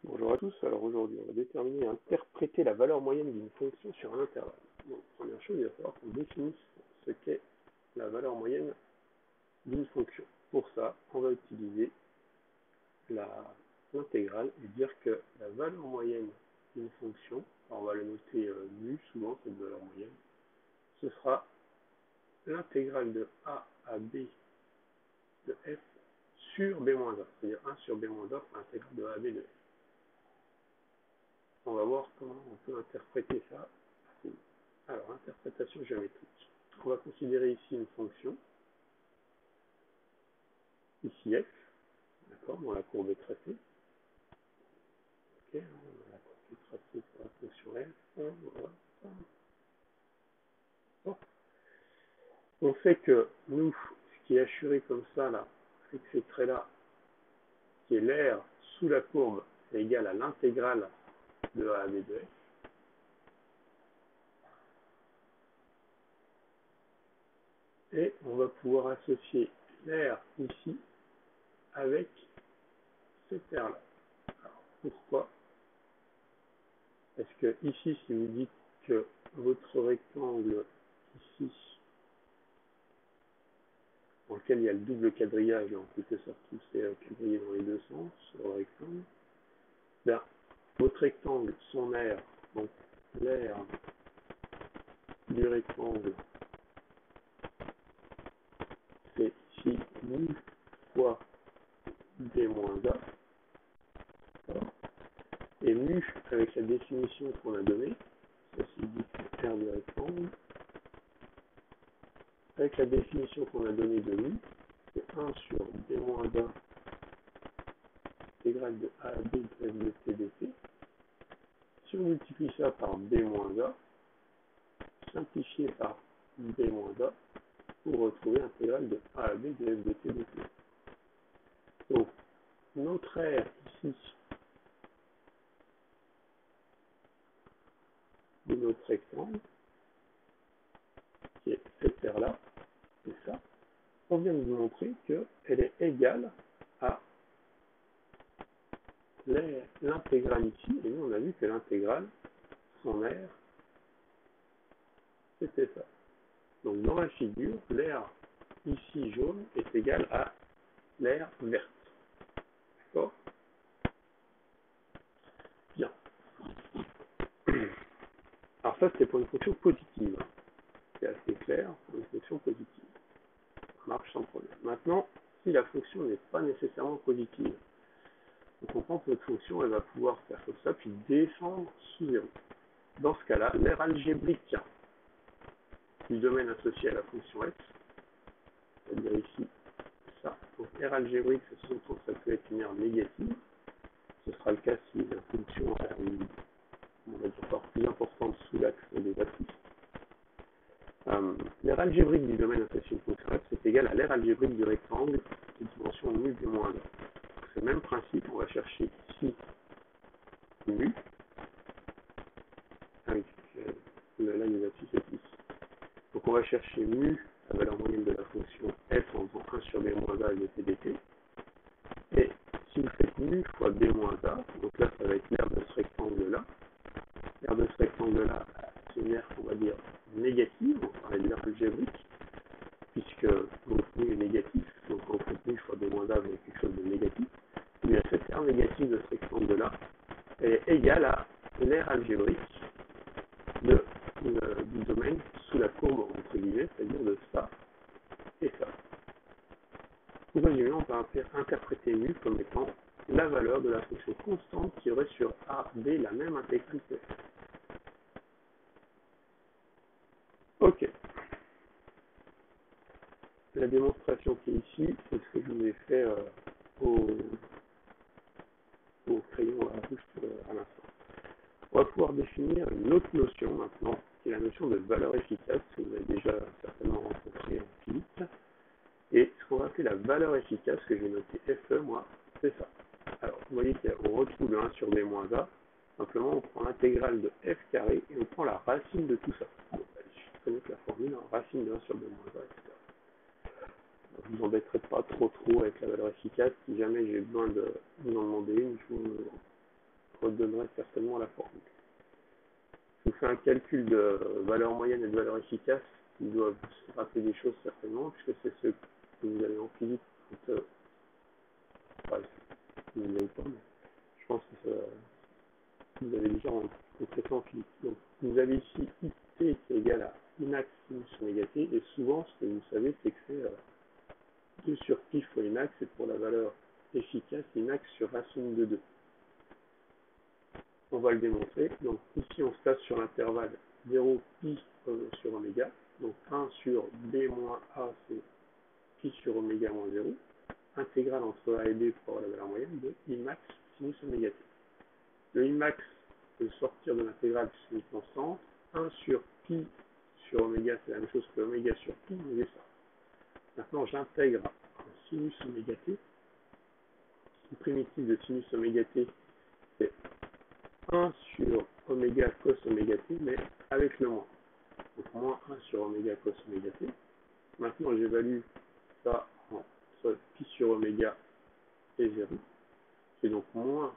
Bonjour à tous, alors aujourd'hui on va déterminer et interpréter la valeur moyenne d'une fonction sur un intervalle. Donc première chose, il va falloir qu'on définisse ce qu'est la valeur moyenne d'une fonction. Pour ça, on va utiliser l'intégrale et dire que la valeur moyenne d'une fonction, alors on va la noter mu souvent cette valeur moyenne, ce sera l'intégrale de a à b de f sur b-a, c'est-à-dire 1 sur b-a pour l'intégrale de a à b de f. On va voir comment on peut interpréter ça. Alors, interprétation géométrique. On va considérer ici une fonction, ici f, d'accord, dont la courbe est tracée. Ok, on a la courbe qui est tracée pour la fonction f. Voilà. Bon. On sait que nous, ce qui est assuré comme ça, là, avec ces traits-là, qui est l'air sous la courbe, est égal à l'intégrale de a à b de f. Et on va pouvoir associer l'air ici avec cet air-là. Pourquoi? Parce que ici, si vous dites que votre rectangle ici, dans lequel il y a le double quadrillage, en quelque sorte, où c'est quadrillé dans les deux sens sur le rectangle, ben, votre rectangle, son aire, donc l'aire du rectangle, c'est ici mu fois d moins a, et mu avec la définition qu'on a donnée, ça se dit que R du rectangle, avec la définition qu'on a donnée de mu, c'est 1 sur d moins a intégrale de a à b de f de t dt. Si on multiplie ça par b moins a, simplifié par b moins a, pour retrouver l'intégrale de a à b de f de t dt. Donc, notre aire ici de notre rectangle, qui est cette aire-là, c'est ça, on vient de vous montrer qu'elle est égale à l'intégrale ici, et nous on a vu que l'intégrale, son aire, c'était ça. Donc dans la figure, l'aire ici jaune est égale à l'aire verte. D'accord? Bien. Alors ça c'était pour une fonction positive. C'est assez clair, pour une fonction positive. Ça marche sans problème. Maintenant, si la fonction n'est pas nécessairement positive, on comprend que notre fonction elle va pouvoir faire comme ça, puis descendre sous 0. Dans ce cas-là, l'aire algébrique du domaine associé à la fonction f, c'est-à-dire ici, ça. Donc R algébrique, ça peut être une aire négative. Ce sera le cas si la fonction a une, on va dire, part plus importante sous l'axe des abscisses. L'aire algébrique du domaine associé à une fonction f, c'est égal à l'aire algébrique du rectangle de dimension mu d moins 1. C'est le même principe, on va chercher ici mu, avec là les abscisses est ici. Donc on va chercher mu, la valeur moyenne de la fonction f en faisant 1 sur b moins a et de t dt. Et si vous faites mu fois b moins a, donc là ça va être l'aire de ce rectangle-là. L'aire de ce rectangle-là, c'est une aire qu'on va dire négative, on parlait de l'aire algébrique, puisque votre mu est négatif, donc quand vous faites mu fois b moins a, vous avez quelque chose de négatif. Et bien cette aire négative de ce rectangle-là, elle est égale à l'aire algébrique du domaine sous la courbe entre guillemets, c'est-à-dire de ça et ça. Pour résumer, on peut interpréter mu comme étant la valeur de la fonction constante qui aurait sur a, b la même intégrale que f. Ok. La démonstration qui est ici, c'est ce que je vous ai fait au crayon à rouge à l'instant. On va pouvoir définir une autre notion maintenant, qui est la notion de valeur efficace, que vous avez déjà certainement rencontré en physique. Et ce qu'on va appeler la valeur efficace, que j'ai noté FE, moi, c'est ça. Alors, vous voyez qu'on retrouve le 1 sur b moins a. Simplement, on prend l'intégrale de f carré et on prend la racine de tout ça. Bon, je connais la formule, racine de 1 sur b moins a, etc. Je ne vous embêterai pas trop avec la valeur efficace. Si jamais j'ai besoin de vous en demander une, je vous redonnerait certainement la formule. Je vous fais un calcul de valeur moyenne et de valeur efficace qui doivent se rappeler des choses certainement, puisque c'est ce que vous avez en physique quand vous n'avez pas, mais je pense que vous avez déjà en traitement en physique. Donc vous avez ici IT qui est égal à Imax sinus oméga t, et souvent ce que vous savez c'est que c'est 2 sur pi fois Imax, et pour la valeur efficace, Imax sur racine de 2. On va le démontrer. Donc ici on se place sur l'intervalle 0 pi sur oméga. Donc 1 sur b moins a, c'est pi sur oméga moins 0. Intégrale entre a et b pour la valeur moyenne de Imax sinus oméga t. Le Imax peut sortir de l'intégrale puisqu'il est constante. 1 sur pi sur oméga, c'est la même chose que oméga sur pi, mais c'est ça. Maintenant j'intègre un sinus oméga t. Une primitive de sinus oméga t, c'est 1 sur oméga cos oméga t, mais avec le moins. Donc moins 1 sur oméga cos oméga t. Maintenant j'évalue ça entre pi sur oméga et 0. C'est donc moins,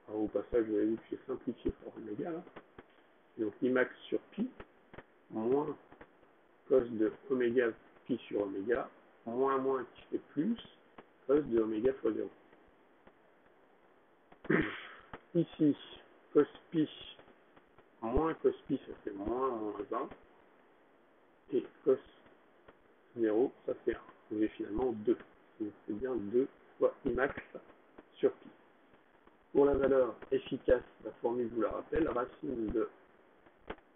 alors au passage vous avez vu que j'ai simplifié pour oméga là. Donc Imax sur pi, moins cos de oméga pi sur oméga, moins moins qui fait plus, cos de oméga fois 0. Ici, cos pi moins cos pi, ça fait moins 1. Et cos 0, ça fait 1. Donc j'ai finalement 2. Donc c'est bien 2 fois Imax sur pi. Pour la valeur efficace, la formule vous la rappelle, racine de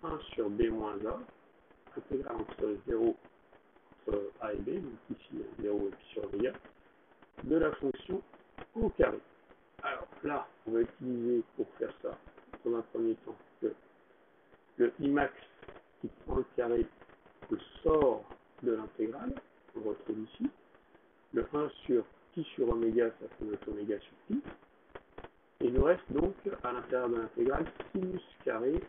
1 sur b moins a, intégrale entre 0 entre a et b, donc ici 0 et pi sur oméga, de la fonction au carré. Alors là, on va utiliser pour faire ça, dans un premier temps, que le Imax qui prend le carré le sort de l'intégrale, on retrouve ici. Le 1 sur pi sur oméga, ça fait notre oméga sur pi. Et il nous reste donc à l'intérieur de l'intégrale sinus carré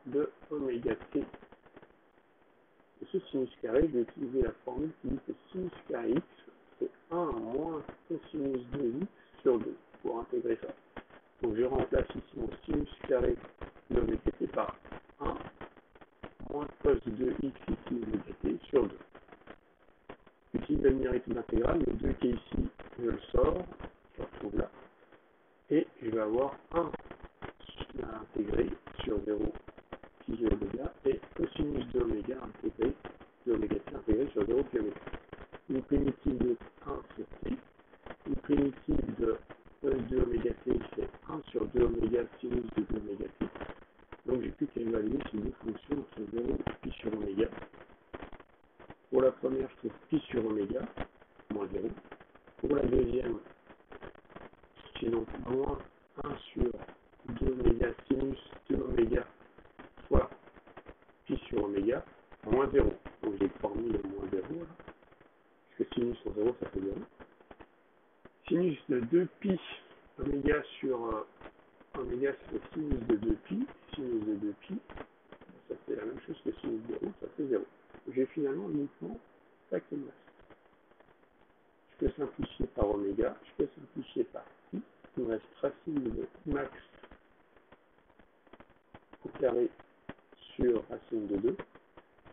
de oméga t. Et ce sinus carré, je vais utiliser la formule qui dit que sinus carré x, c'est 1 moins cosinus de x sur 2 pour intégrer ça. Donc je remplace ici mon sinus carré de oméga t par 1 moins cos de x ici oméga t sur 2. J'utilise la linéarité d'intégrale, le 2 qui est ici, je le sors, je le retrouve là. Et je vais avoir 1 à intégrer sur 0 pi oméga et cosinus de oméga intégré de oméga t intégré sur 0 pi oméga. Une primitive de 1 sur t, une primitive de 2 oméga t, c'est 1 sur 2 oméga sinus de 2 oméga t. Donc j'ai plus qu'à évaluer ces deux fonctions entre 0 et pi sur oméga. Pour la première, je trouve pi sur oméga, moins 0. Pour la deuxième, j'ai donc moins 1 sur 2 oméga sinus de oméga fois pi sur oméga, moins 0. Donc j'ai formé le moins 0 là, puisque sinus en 0, ça fait 0. Sinus de 2 pi oméga sur oméga, c'est sinus de 2 pi. Sinus de 2 pi, ça fait la même chose que sinus de 0, ça fait 0. J'ai finalement uniquement ça qui me reste. Je peux simplifier par oméga, je peux simplifier par pi. Il me reste racine de max au carré sur racine de 2.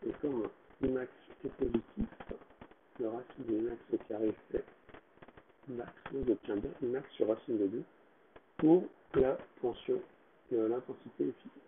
Et comme Imax est positif, le racine de Imax au carré fait max. Donc j'obtiens bien Imax sur racine de 2 pour la tension de l'intensité efficace.